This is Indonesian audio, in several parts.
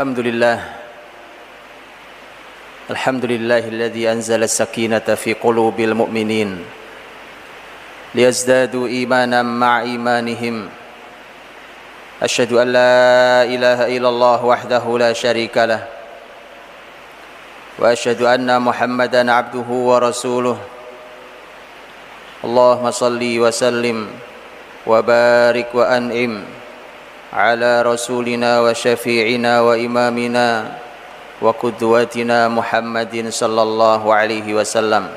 الحمد لله الحمد لله الذي أنزل السكينة في قلوب المؤمنين ليزدادوا إيمانا مع إيمانهم أشهد أن لا إله إلا الله وحده لا شريك له وأشهد أن محمدا عبده ورسوله اللهم صل وسلم وبارك وأنعم على رسولنا وشفيعنا وإمامنا وقدوتنا محمد صلى الله عليه وسلم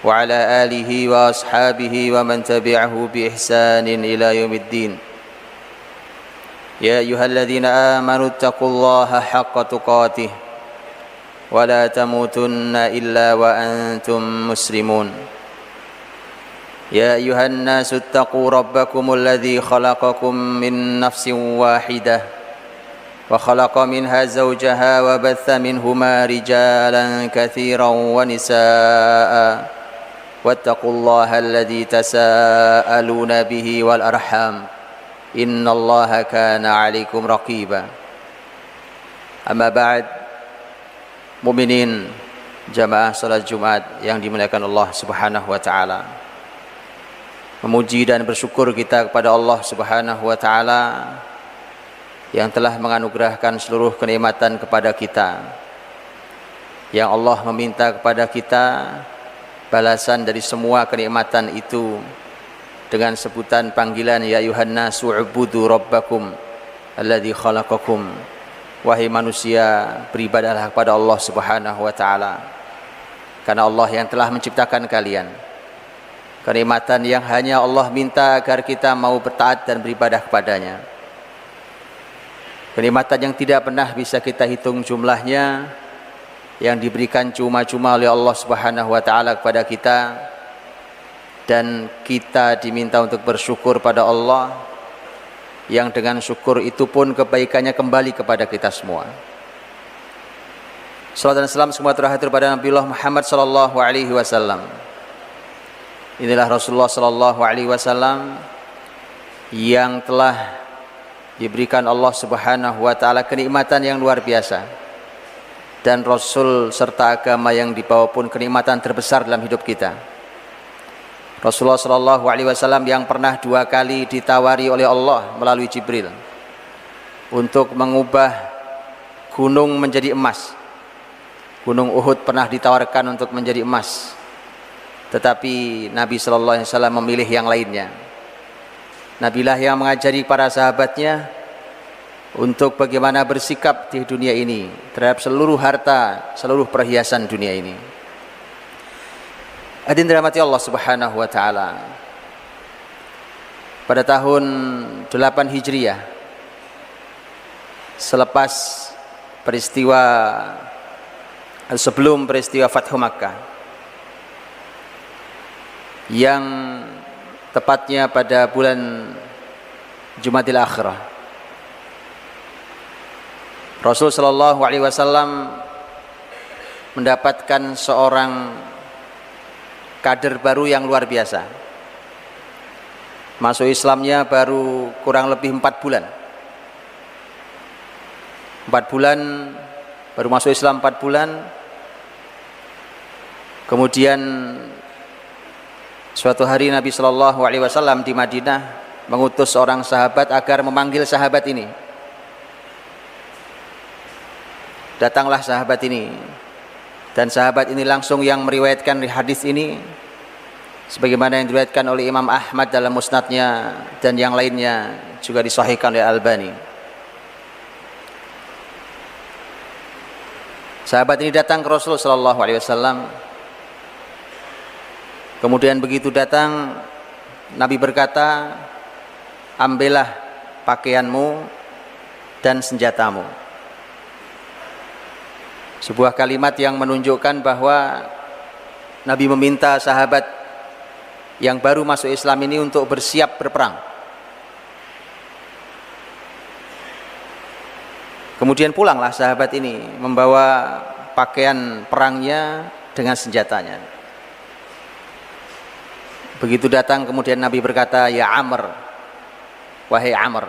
وعلى آله وأصحابه ومن تبعه بإحسان إلى يوم الدين يا أيها الذين آمنوا اتقوا الله حق تقاته ولا تموتن إلا وأنتم مسلمون يا أيها الناس اتقوا ربكم الذي خلقكم من نفس واحدة وخلق منها زوجها وبث منهما رجالا كثيرا ونساء واتقوا الله الذي تساءلون به والأرحام إن الله كان عليكم رقيبا أما بعد mukminin jamaah salat Jumat yang dimuliakan Allah Subhanahu wa taala. Memuji dan bersyukur kita kepada Allah Subhanahu wa taala yang telah menganugerahkan seluruh kenikmatan kepada kita. Yang Allah meminta kepada kita balasan dari semua kenikmatan itu dengan sebutan panggilan ya ayuhan nasu ubudu rabbakum alladzi khalaqakum. Wahai manusia, beribadahlah kepada Allah Subhanahu wa taala. Karena Allah yang telah menciptakan kalian. Kenikmatan yang hanya Allah minta agar kita mau bertaat dan beribadah kepadanya. Kenikmatan yang tidak pernah bisa kita hitung jumlahnya, yang diberikan cuma-cuma oleh Allah Subhanahu wa taala kepada kita, dan kita diminta untuk bersyukur pada Allah, yang dengan syukur itu pun kebaikannya kembali kepada kita semua. Salawat dan salam semua terakhir kepada Nabiullah Muhammad sallallahu alaihi wasallam. Inilah Rasulullah sallallahu alaihi wasallam yang telah diberikan Allah Subhanahu wa taala kenikmatan yang luar biasa. Dan Rasul serta agama yang dibawa pun kenikmatan terbesar dalam hidup kita. Rasulullah sallallahu alaihi wasallam yang pernah 2 kali ditawari oleh Allah melalui Jibril untuk mengubah gunung menjadi emas. Gunung Uhud pernah ditawarkan untuk menjadi emas. Tetapi Nabi sallallahu alaihi wasallam memilih yang lainnya. Nabilah yang mengajari para sahabatnya untuk bagaimana bersikap di dunia ini terhadap seluruh harta, seluruh perhiasan dunia ini. Hadirin dirahmati Allah Subhanahu wa taala. Pada tahun 8 Hijriah, selepas peristiwa sebelum peristiwa Fathu Makkah, yang tepatnya pada bulan Jumadil Akhirah, Rasul sallallahu alaihi wasallam mendapatkan seorang kader baru yang luar biasa. Masuk Islamnya baru kurang lebih 4 bulan. 4 bulan, baru masuk Islam 4 bulan. Kemudian suatu hari Nabi sallallahu alaihi wasallam di Madinah mengutus seorang sahabat agar memanggil sahabat ini. Datanglah sahabat ini. Dan sahabat ini langsung yang meriwayatkan hadis ini sebagaimana yang diriwayatkan oleh Imam Ahmad dalam musnadnya dan yang lainnya juga disahihkan oleh Albani. Sahabat ini datang ke Rasulullah sallallahu alaihi wasallam. Kemudian begitu datang, Nabi berkata, "Ambillah pakaianmu dan senjatamu." Sebuah kalimat yang menunjukkan bahwa Nabi meminta sahabat yang baru masuk Islam ini untuk bersiap berperang. Kemudian pulanglah sahabat ini membawa pakaian perangnya dengan senjatanya. Begitu datang kemudian Nabi berkata, "Ya Amr, wahai Amr,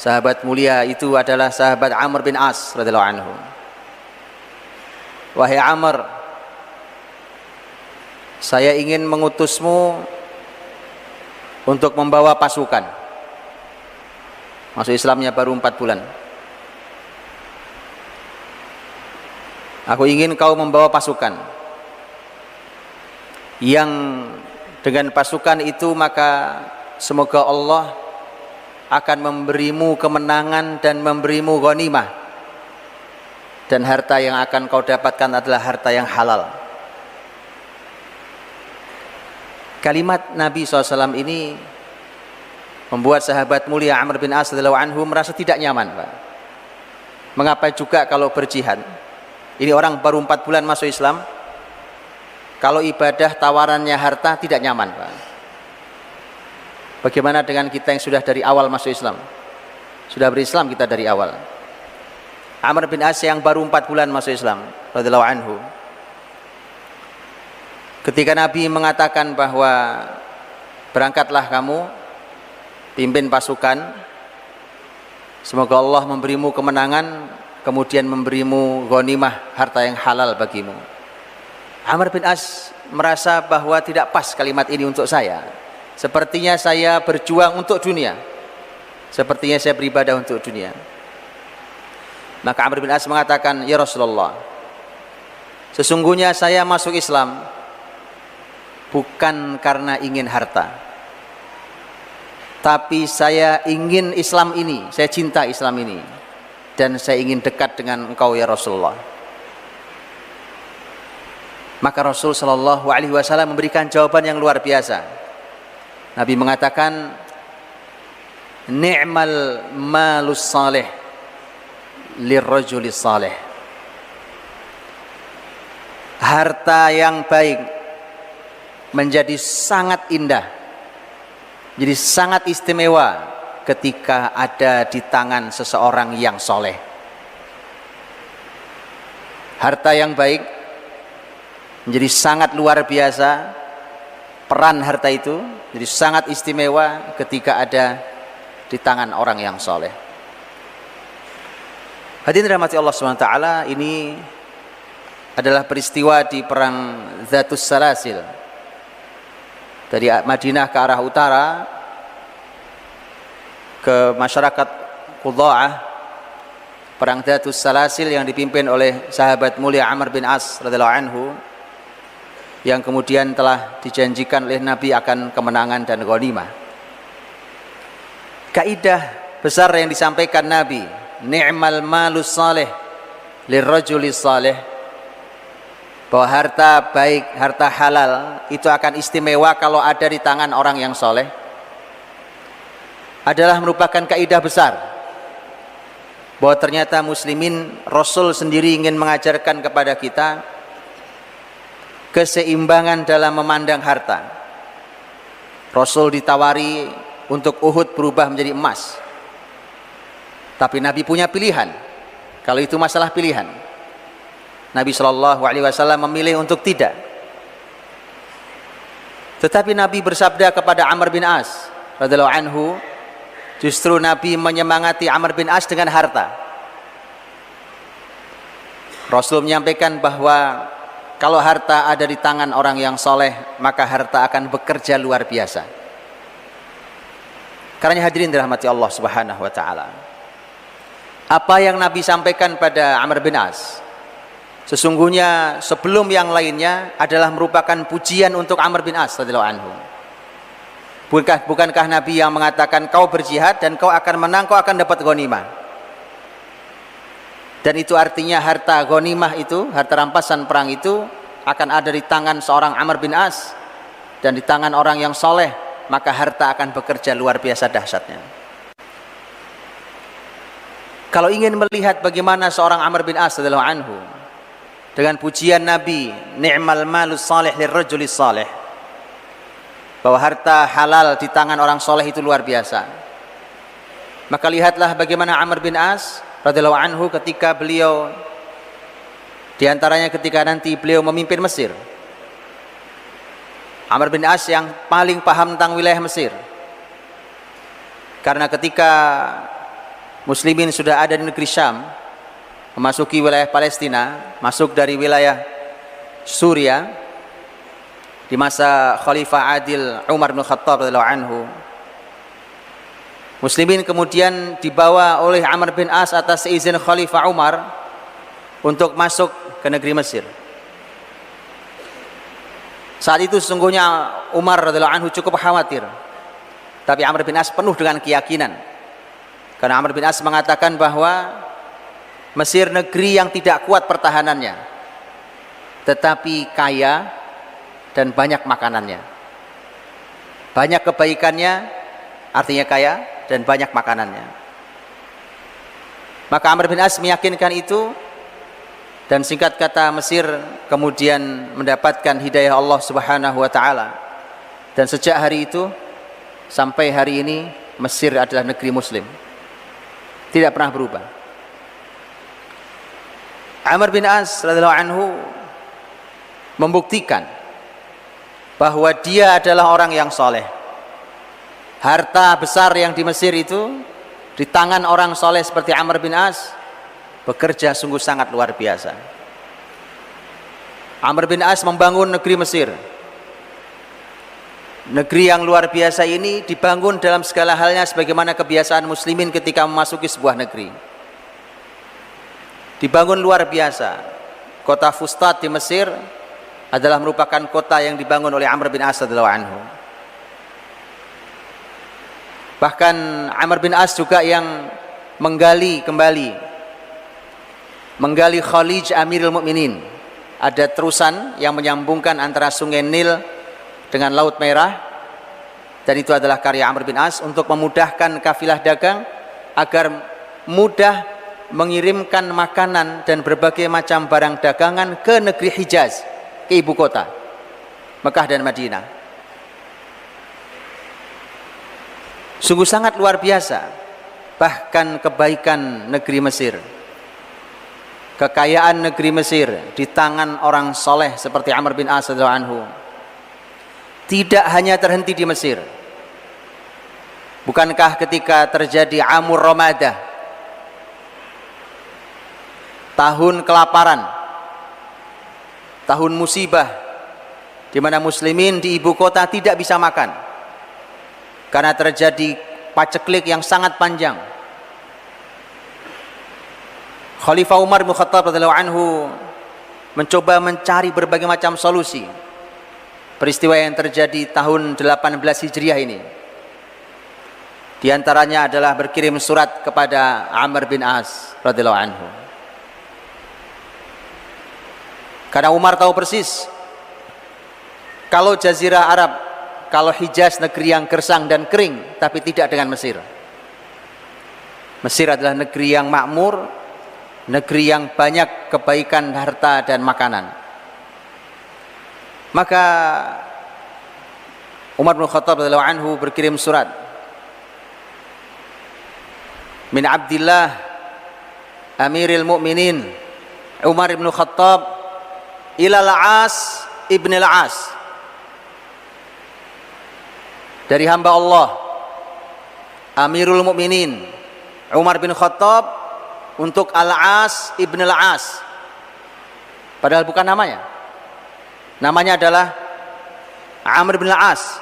Sahabat mulia itu adalah sahabat Amr bin As radhiyallahu anhu. Wahai Amr, saya ingin mengutusmu untuk membawa pasukan. Masuk Islamnya baru 4 bulan. Aku ingin kau membawa pasukan yang dengan pasukan itu maka semoga Allah akan memberimu kemenangan dan memberimu ghanimah, dan harta yang akan kau dapatkan adalah harta yang halal. Kalimat Nabi SAW ini membuat sahabat mulia Amr bin As radhiyallahu anhu merasa tidak nyaman, Pak. Mengapa juga kalau berjihad? Ini orang baru 4 bulan masuk Islam, kalau ibadah tawarannya harta tidak nyaman, Pak. Bagaimana dengan kita yang sudah dari awal masuk Islam? Sudah berislam kita dari awal. Amr bin As yang baru 4 bulan masuk Islam radhiyallahu anhu, ketika Nabi mengatakan bahwa berangkatlah kamu, pimpin pasukan, semoga Allah memberimu kemenangan, kemudian memberimu ghanimah, harta yang halal bagimu. Amr bin As merasa bahwa tidak pas kalimat ini untuk saya. Sepertinya saya berjuang untuk dunia, sepertinya saya beribadah untuk dunia. Maka Amr bin As mengatakan, ya Rasulullah, sesungguhnya saya masuk Islam bukan karena ingin harta, tapi saya ingin Islam ini, saya cinta Islam ini, dan saya ingin dekat dengan engkau ya Rasulullah. Maka Rasul Shallallahu Alaihi Wasallam memberikan jawaban yang luar biasa. Nabi mengatakan, ni'mal malus salih lirrajulis salih. Harta yang baik menjadi sangat indah, jadi sangat istimewa ketika ada di tangan seseorang yang soleh. Harta yang baik menjadi sangat luar biasa, peran harta itu jadi sangat istimewa ketika ada di tangan orang yang soleh. Hadirin dirahmati Allah SWT, ini adalah peristiwa di perang Dzatus Salasil. Dari Madinah ke arah utara ke masyarakat Qudha'ah, perang Dzatus Salasil yang dipimpin oleh sahabat mulia Amr bin As radhiyallahu anhu, yang kemudian telah dijanjikan oleh Nabi akan kemenangan dan ghanimah. Kaidah besar yang disampaikan Nabi, ni'mal malus salih lirrajulis salih, bahwa harta baik, harta halal itu akan istimewa kalau ada di tangan orang yang soleh, adalah merupakan kaidah besar bahwa ternyata muslimin, Rasul sendiri ingin mengajarkan kepada kita keseimbangan dalam memandang harta. Rasul ditawari untuk Uhud berubah menjadi emas, tapi Nabi punya pilihan. Kalau itu masalah pilihan, Nabi Shallallahu Alaihi Wasallam memilih untuk tidak. Tetapi Nabi bersabda kepada Amr bin As radhiyallahu anhu, justru Nabi menyemangati Amr bin As dengan harta. Rasul menyampaikan bahwa kalau harta ada di tangan orang yang soleh, maka harta akan bekerja luar biasa. Karena hadirin dirahmati Allah Subhanahu wa Ta'ala, apa yang Nabi sampaikan pada Amr bin As, sesungguhnya sebelum yang lainnya adalah merupakan pujian untuk Amr bin As radhiyallahu anhu. Bukankah Nabi yang mengatakan kau berjihad dan kau akan menang, kau akan dapat ghanimah? Dan itu artinya harta ghanimah itu, harta rampasan perang itu akan ada di tangan seorang Amr bin As dan di tangan orang yang soleh, maka harta akan bekerja luar biasa dahsyatnya. Kalau ingin melihat bagaimana seorang Amr bin As radhiyallahu anhu dengan pujian Nabi, ni'mal malus salih lirrajulis salih, bahwa harta halal di tangan orang soleh itu luar biasa, maka lihatlah bagaimana Amr bin As radhiyallahu anhu ketika beliau, diantaranya ketika nanti beliau memimpin Mesir. Amr bin As yang paling paham tentang wilayah Mesir, karena ketika muslimin sudah ada di negeri Syam, memasuki wilayah Palestina, masuk dari wilayah Suriah di masa Khalifah Adil Umar bin Khattab radhiyallahu anhu. Muslimin kemudian dibawa oleh Amr bin As atas izin Khalifah Umar untuk masuk ke negeri Mesir. Saat itu sesungguhnya Umar radhiyallahu anhu cukup khawatir, tapi Amr bin As penuh dengan keyakinan, karena Amr bin As mengatakan bahwa Mesir negeri yang tidak kuat pertahanannya, tetapi kaya dan banyak makanannya. Banyak kebaikannya artinya kaya dan banyak makanannya. Maka Amr bin As meyakinkan itu, dan singkat kata Mesir kemudian mendapatkan hidayah Allah Subhanahu wa taala. Dan sejak hari itu sampai hari ini Mesir adalah negeri muslim. Tidak pernah berubah. Amr bin As radhiyallahu anhu membuktikan bahwa dia adalah orang yang soleh. Harta besar yang di Mesir itu di tangan orang soleh seperti Amr bin As bekerja sungguh sangat luar biasa. Amr bin As membangun negeri Mesir. Negeri yang luar biasa ini dibangun dalam segala halnya sebagaimana kebiasaan muslimin ketika memasuki sebuah negeri. Dibangun luar biasa. Kota Fustat di Mesir adalah merupakan kota yang dibangun oleh Amr bin As radhiyallahu anhu. Bahkan Amr bin As juga yang menggali Khalij Amirul Mukminin. Ada terusan yang menyambungkan antara Sungai Nil dengan Laut Merah, dan itu adalah karya Amr bin As untuk memudahkan kafilah dagang agar mudah mengirimkan makanan dan berbagai macam barang dagangan ke negeri Hijaz, ke ibu kota Mekah dan Madinah. Sungguh sangat luar biasa. Bahkan kebaikan negeri Mesir, kekayaan negeri Mesir di tangan orang soleh seperti Amr bin As radhiyallahu anhu tidak hanya terhenti di Mesir. Bukankah ketika terjadi Amur Ramadah, tahun kelaparan, tahun musibah, di mana muslimin di ibu kota tidak bisa makan karena terjadi paceklik yang sangat panjang, Khalifah Umar bin Khattab radhiyallahu anhu mencoba mencari berbagai macam solusi. Peristiwa yang terjadi tahun 18 Hijriah ini, di antaranya adalah berkirim surat kepada Amr bin As radhiyallahu anhu. Karena Umar tahu persis kalau Jazirah Arab, kalau Hijaz negeri yang gersang dan kering, tapi tidak dengan Mesir. Mesir adalah negeri yang makmur, negeri yang banyak kebaikan harta dan makanan. Maka Umar bin Khattab radhiyallahu anhu berkirim surat min Abdillah Amiril Mukminin Umar bin Khattab ila Al-As ibn Al-As, dari hamba Allah Amirul Mukminin Umar bin Khattab untuk Al-As ibn Al-As, padahal bukan namanya. Namanya adalah Amr bin Al-As,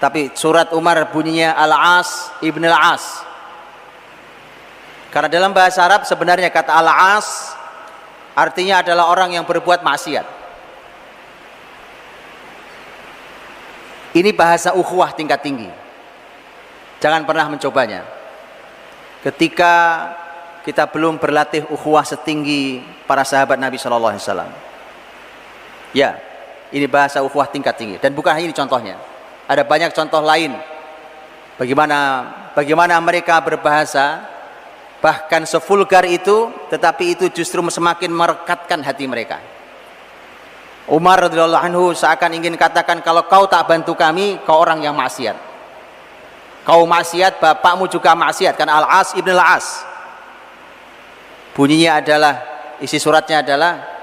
tapi surat Umar bunyinya Al-As ibn Al-As, karena dalam bahasa Arab sebenarnya kata Al-As artinya adalah orang yang berbuat maksiat. Ini bahasa ukhuwah tingkat tinggi. Jangan pernah mencobanya ketika kita belum berlatih ukhuwah setinggi para sahabat Nabi Shallallahu Alaihi Wasallam. Ya, ini bahasa ukhuwah tingkat tinggi, dan bukan hanya ini contohnya. Ada banyak contoh lain. Bagaimana mereka berbahasa, bahkan sevulgar itu, tetapi itu justru semakin merekatkan hati mereka. Umar radhiyallahu anhu seakan ingin katakan, kalau kau tak bantu kami, kau orang yang maksiat. Kau maksiat, bapakmu juga maksiat. Kan Al-As ibn Al-As. Bunyinya adalah, isi suratnya adalah,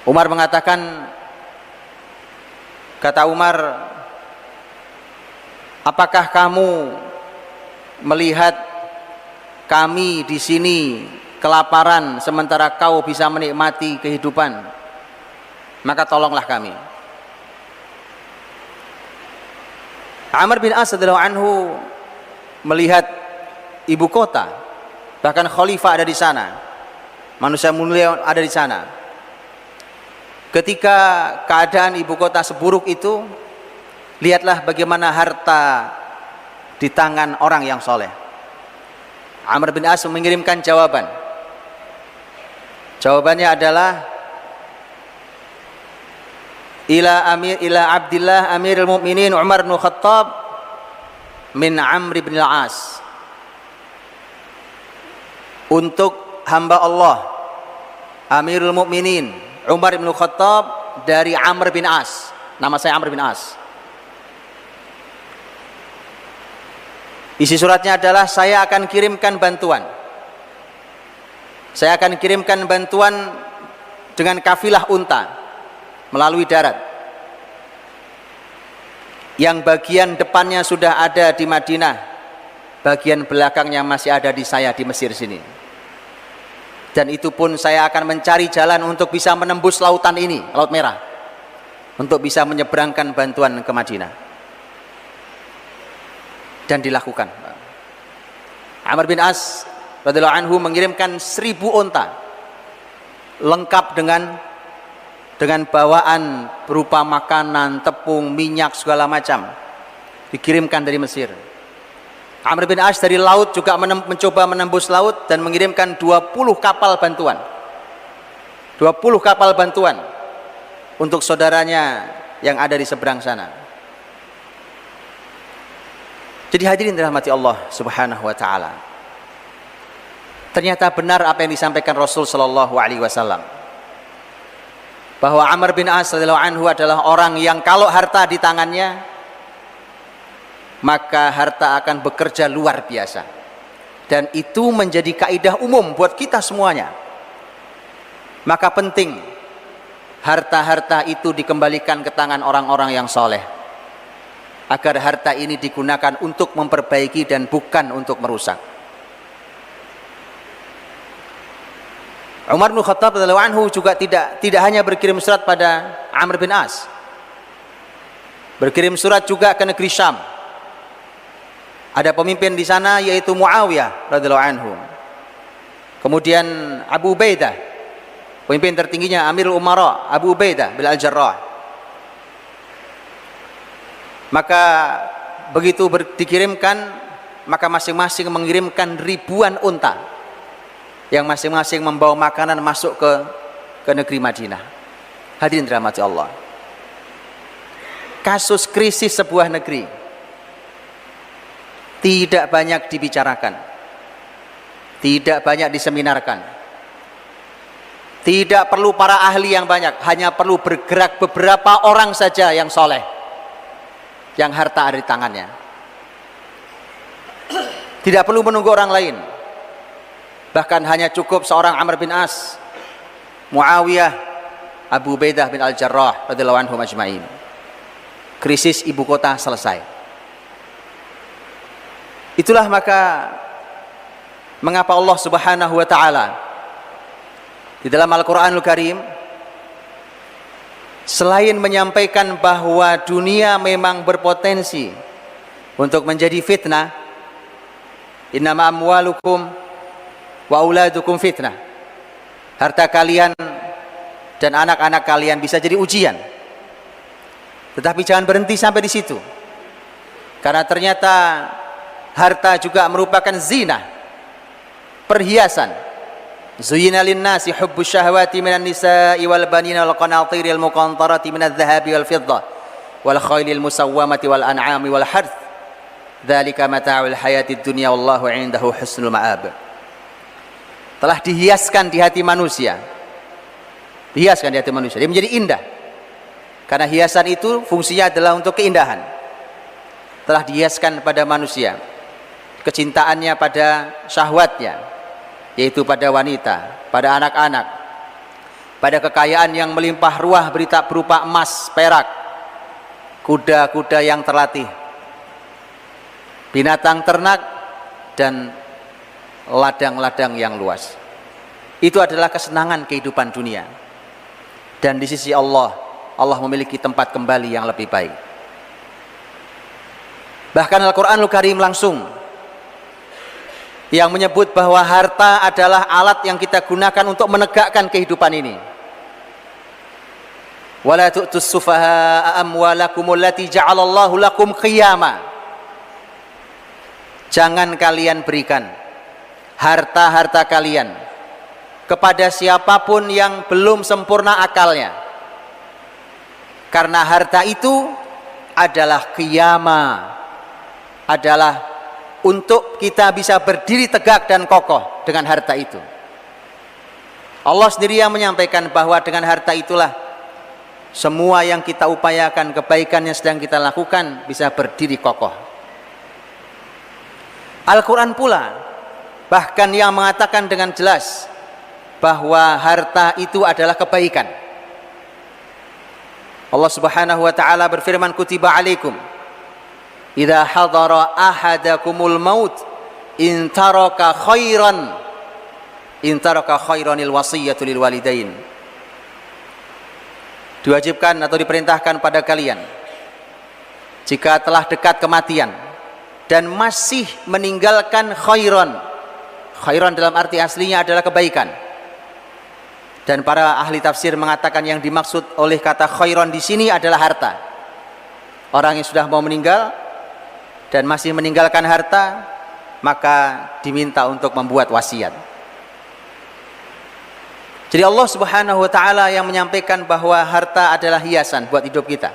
Umar mengatakan, kata Umar, apakah kamu melihat kami di sini kelaparan sementara kau bisa menikmati kehidupan, maka tolonglah kami. Amr bin As radhiyallahu anhu melihat ibu kota, bahkan khalifah ada di sana, manusia mulia ada di sana. Ketika keadaan ibu kota seburuk itu, lihatlah bagaimana harta di tangan orang yang soleh. Amr bin As mengirimkan jawaban. Jawabannya adalah ila Abdillah Amirul Mukminin Umar bin Khattab min Amr bin Al-As. Untuk hamba Allah Amirul Mukminin Umar bin Khattab dari Amr bin As. Nama saya Amr bin As. Isi suratnya adalah, saya akan kirimkan bantuan. Saya akan kirimkan bantuan dengan kafilah unta melalui darat. Yang bagian depannya sudah ada di Madinah, bagian belakangnya masih ada di saya di Mesir sini. Dan itu pun saya akan mencari jalan untuk bisa menembus lautan ini, Laut Merah, untuk bisa menyeberangkan bantuan ke Madinah. Dan dilakukan. Amr bin As radhiyallahu anhu mengirimkan 1000 unta lengkap dengan bawaan berupa makanan, tepung, minyak, segala macam, dikirimkan dari Mesir. Amr bin As dari laut juga mencoba menembus laut dan mengirimkan 20 kapal bantuan. 20 kapal bantuan untuk saudaranya yang ada di seberang sana. Jadi hadirin dirahmati Allah Subhanahu wa taala. Ternyata benar apa yang disampaikan Rasul sallallahu alaihi wasallam, bahwa Amr bin As radhiyallahu anhu adalah orang yang kalau harta di tangannya, maka harta akan bekerja luar biasa. Dan itu menjadi kaidah umum buat kita semuanya. Maka penting harta-harta itu dikembalikan ke tangan orang-orang yang soleh, agar harta ini digunakan untuk memperbaiki dan bukan untuk merusak. Umar bin Khattab radhiyallahu anhu juga tidak hanya berkirim surat pada Amr bin As, berkirim surat juga ke negeri Syam. Ada pemimpin di sana yaitu Muawiyah radhiyallahu anhu. Kemudian Abu Ubaidah, pemimpin tertingginya Amirul Umara Abu Ubaidah bin Al-Jarrah. Maka begitu dikirimkan, maka masing-masing mengirimkan ribuan unta yang masing-masing membawa makanan masuk ke negeri Madinah. Hadirin dirahmati Allah, kasus krisis sebuah negeri tidak banyak dibicarakan, tidak banyak diseminarkan, tidak perlu para ahli yang banyak, hanya perlu bergerak beberapa orang saja yang soleh, yang harta ada di tangannya. Tidak perlu menunggu orang lain. Bahkan hanya cukup seorang Amr bin As, Muawiyah, Abu Ubaidah bin Al-Jarrah radhiyallahu anhum ajma'in. Krisis ibu kota selesai. Itulah maka mengapa Allah Subhanahu wa taala di dalam Al-Qur'anul Karim selain menyampaikan bahwa dunia memang berpotensi untuk menjadi fitnah, innama amwalukum wa auladukum fitnah, harta kalian dan anak-anak kalian bisa jadi ujian. Tetapi jangan berhenti sampai di situ, karena ternyata harta juga merupakan zina, perhiasan. Zuyyina lin-nasi hubbus syahawati minan nisa'i wal banina wal qanatiril muqantarati minadh dhahabi wal fiddah wal khailil musawwamati wal an'ami wal harth. Dzalika mata'ul hayatid dunya wallahu 'indahu husnul ma'ab. Telah dihiaskan di hati manusia. Dihiaskan di hati manusia. Dia menjadi indah. Karena hiasan itu fungsinya adalah untuk keindahan. Telah dihiaskan pada manusia kecintaannya pada syahwatnya, yaitu pada wanita, pada anak-anak, pada kekayaan yang melimpah ruah berupa emas, perak, kuda-kuda yang terlatih, binatang ternak, dan ladang-ladang yang luas. Itu adalah kesenangan kehidupan dunia. Dan di sisi Allah, Allah memiliki tempat kembali yang lebih baik. Bahkan Al-Quranul Karim langsung yang menyebut bahwa harta adalah alat yang kita gunakan untuk menegakkan kehidupan ini. Wala tu'tus sufaha'a amwalakum allati ja'alallahu lakum qiyama. Jangan kalian berikan harta-harta kalian kepada siapapun yang belum sempurna akalnya, karena harta itu adalah qiyama, adalah untuk kita bisa berdiri tegak dan kokoh dengan harta itu. Allah sendiri yang menyampaikan bahwa dengan harta itulah semua yang kita upayakan, kebaikan yang sedang kita lakukan bisa berdiri kokoh. Al-Quran pula bahkan yang mengatakan dengan jelas bahwa harta itu adalah kebaikan. Allah Subhanahu wa taala berfirman, kutiba alaikum idza hadara ahadakumul maut in taraka khairanil wasiyatu lil walidain. Diwajibkan atau diperintahkan pada kalian jika telah dekat kematian dan masih meninggalkan khairan. Khairan dalam arti aslinya adalah kebaikan. Dan para ahli tafsir mengatakan yang dimaksud oleh kata khairan di sini adalah harta. Orang yang sudah mau meninggal dan masih meninggalkan harta, maka diminta untuk membuat wasiat. Jadi Allah Subhanahu wa taala yang menyampaikan bahwa harta adalah hiasan buat hidup kita.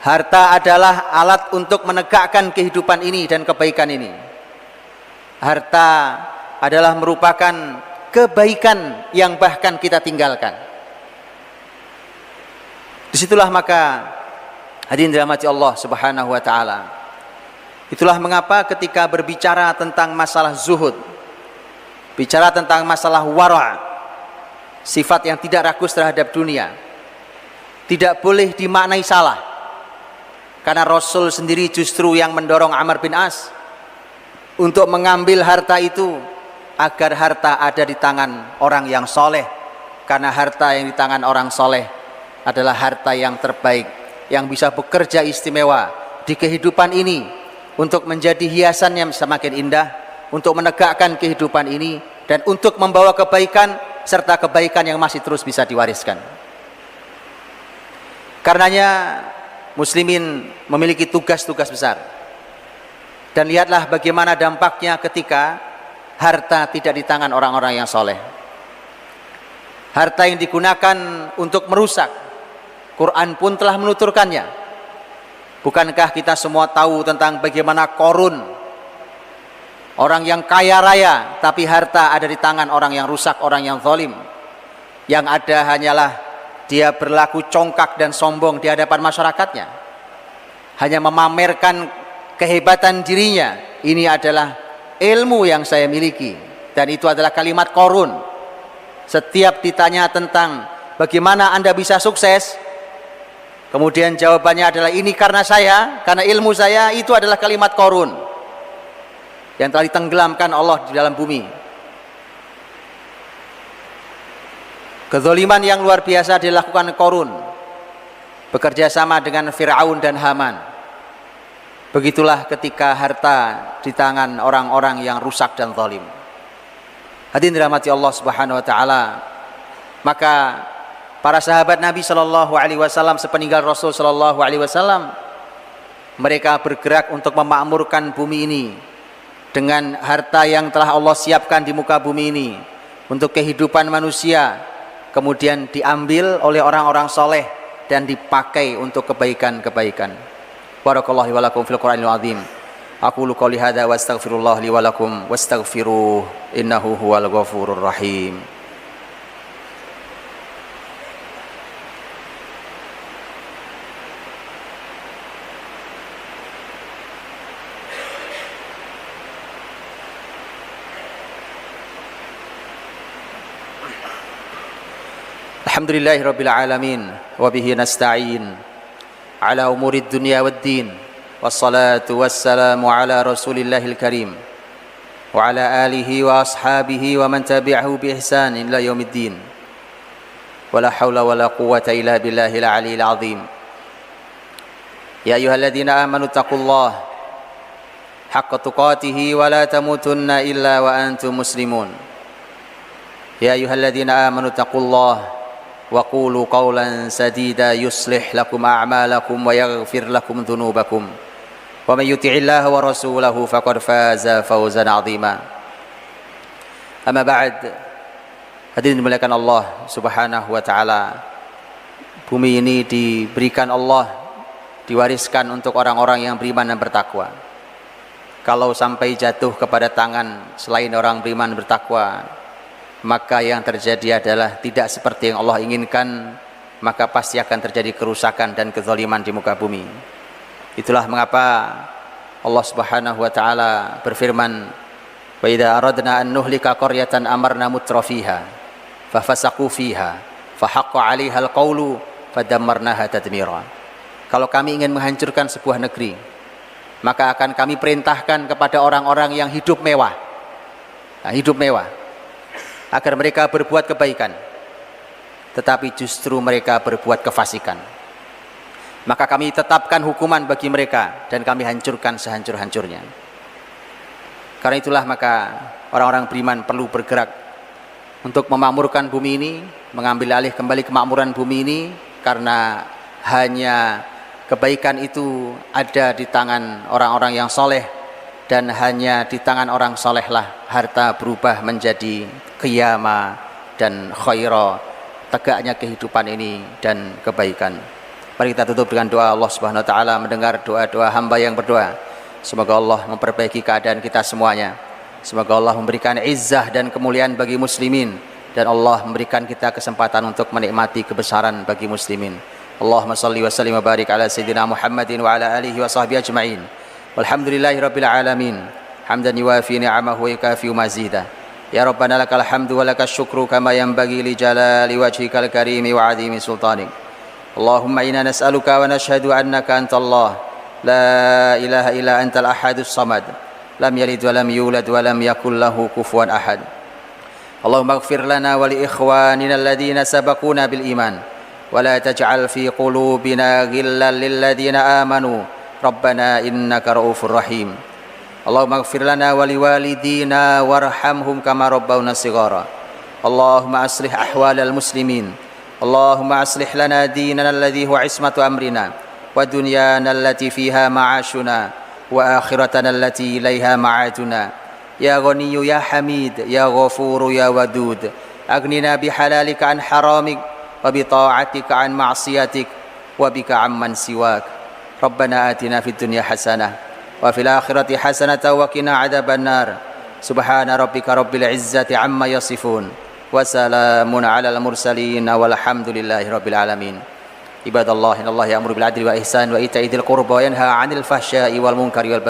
Harta adalah alat untuk menegakkan kehidupan ini dan kebaikan ini. Harta adalah merupakan kebaikan yang bahkan kita tinggalkan. Disitulah maka hadirin dirahmati Allah Subhanahu wa taala. Itulah mengapa ketika berbicara tentang masalah zuhud, bicara tentang masalah wara', sifat yang tidak rakus terhadap dunia, tidak boleh dimaknai salah. Karena Rasul sendiri justru yang mendorong Amr bin As untuk mengambil harta itu agar harta ada di tangan orang yang soleh. Karena harta yang di tangan orang soleh adalah harta yang terbaik, yang bisa bekerja istimewa di kehidupan ini untuk menjadi hiasan yang semakin indah, untuk menegakkan kehidupan ini, dan untuk membawa kebaikan serta kebaikan yang masih terus bisa diwariskan. Karenanya muslimin memiliki tugas-tugas besar. Dan lihatlah bagaimana dampaknya ketika harta tidak di tangan orang-orang yang soleh. Harta yang digunakan untuk merusak, Quran pun telah menuturkannya. Bukankah kita semua tahu tentang bagaimana Qarun, orang yang kaya raya tapi harta ada di tangan orang yang rusak, orang yang zalim. Yang ada hanyalah dia berlaku congkak dan sombong di hadapan masyarakatnya, hanya memamerkan kehebatan dirinya. Ini adalah ilmu yang saya miliki, dan itu adalah kalimat Qarun. Setiap ditanya tentang bagaimana Anda bisa sukses, kemudian jawabannya adalah ini karena saya, karena ilmu saya. Itu adalah kalimat Qarun yang telah ditenggelamkan Allah di dalam bumi. Kezaliman yang luar biasa dilakukan Qarun bekerja sama dengan Fir'aun dan Haman. Begitulah ketika harta di tangan orang-orang yang rusak dan zalim. Hadirin dirahmati Allah Subhanahu wa taala, maka para sahabat Nabi sallallahu alaihi wasallam sepeninggal Rasul sallallahu alaihi wasallam, mereka bergerak untuk memakmurkan bumi ini dengan harta yang telah Allah siapkan di muka bumi ini untuk kehidupan manusia, kemudian diambil oleh orang-orang soleh dan dipakai untuk kebaikan-kebaikan. Barakallahu li wa lakum fil Qur'anil azim. Aqulu qouli hadza wa astaghfirullah li wa lakum wastaghfiruh innahu huwal ghafurur rahim. Alhamdulillahirabbil alamin wa bihi nasta'in ala umurid dunya waddin wassalatu wassalamu ala rasulillahil karim وعلى آله وأصحابه ومن تبعه بإحسان إلى يوم الدين ولا حول ولا قوة إلا بالله العلي العظيم يا أيها الذين آمنوا اتقوا الله حق تقاته ولا تموتن إلا وأنتم مسلمون يا أيها الذين آمنوا اتقوا الله وقولوا قولا سديدا يصلح لكم أعمالكم ويغفر لكم ذنوبكم ومن يطع الله ورسوله فقد فاز فوزا عظيما أما بعد. Hadirin dimuliakan Allah Subhanahu wa taala. Bumi ini diberikan Allah, diwariskan untuk orang-orang yang beriman dan bertakwa. Kalau sampai jatuh kepada tangan selain orang beriman dan bertakwa, maka yang terjadi adalah tidak seperti yang Allah inginkan, maka pasti akan terjadi kerusakan dan kezaliman di muka bumi. Itulah mengapa Allah Subhanahu wa taala berfirman, "Wa idza aradna an nuhlika qaryatan amarna mutrafiha fafasaqu fiha fahaqqa 'alaiha al-qawlu fadammarnaha tadmira." Kalau kami ingin menghancurkan sebuah negeri, maka akan kami perintahkan kepada orang-orang yang hidup mewah. Hidup mewah, agar mereka berbuat kebaikan, tetapi justru mereka berbuat kefasikan. Maka kami tetapkan hukuman bagi mereka dan kami hancurkan sehancur-hancurnya. Karena itulah maka orang-orang beriman perlu bergerak untuk memakmurkan bumi ini, mengambil alih kembali kemakmuran bumi ini, karena hanya kebaikan itu ada di tangan orang-orang yang soleh, dan hanya di tangan orang solehlah harta berubah menjadi qiyamah dan khaira, tegaknya kehidupan ini dan kebaikan. Mari kita tutup dengan doa. Allah Subhanahu wa taala mendengar doa-doa hamba yang berdoa. Semoga Allah memperbaiki keadaan kita semuanya. Semoga Allah memberikan izzah dan kemuliaan bagi muslimin, dan Allah memberikan kita kesempatan untuk menikmati kebesaran bagi muslimin. Allahumma salli wa sallim wa barik ala sayyidina Muhammadin wa ala alihi wa sahbihi ajma'in. Walhamdulillahi rabbil alamin. Hamdan yuwafi ni'amahu wa yukafi mazidah. Ya Rabbana lakal hamdu wa lakas syukru kama yanbaghi li jalali wajhikal karimi wa 'azimi sultanik. Allahumma inna nas'aluka wa nashhadu annaka antallah la ilaha illa antal ahadus samad lam yalid wa lam yulad wa lam yakul lahu kufuwan ahad. Allahumma ighfir lana wa li ikhwanina alladhina sabaquna bil iman wa la taj'al fi qulubina ghillan lil ladzina amanu rabbana innaka ra'ufur rahim. Allahumma ighfir lana wa li walidina warhamhum kama rabbawna shighara. Allahumma aslih ahwalal muslimin. Allahumma aslih lana dinana alladhi huwa ismatu amrina wa dunyana allati fiha ma'ashuna wa akhiratana allati ilaiha ma'aduna. Ya Ghaniyyu ya Hamid ya Ghafuru ya Wadud, aghnina bihalalika an haramik wa bi ta'atika an ma'siyatik wa bika amman siwak. Rabbana atina fid dunya hasanah wa fil akhirati hasanatan wa qina adzaban nar. Subhana rabbika rabbil izzati amma yasifun wa salamun alal mursalin walhamdulillahi rabbil alamin. Ibadallah, innallaha ya'muru bil adli wa ihsan wa ita'i dzil qurba wa yanha 'anil fahsya'i wal munkari wal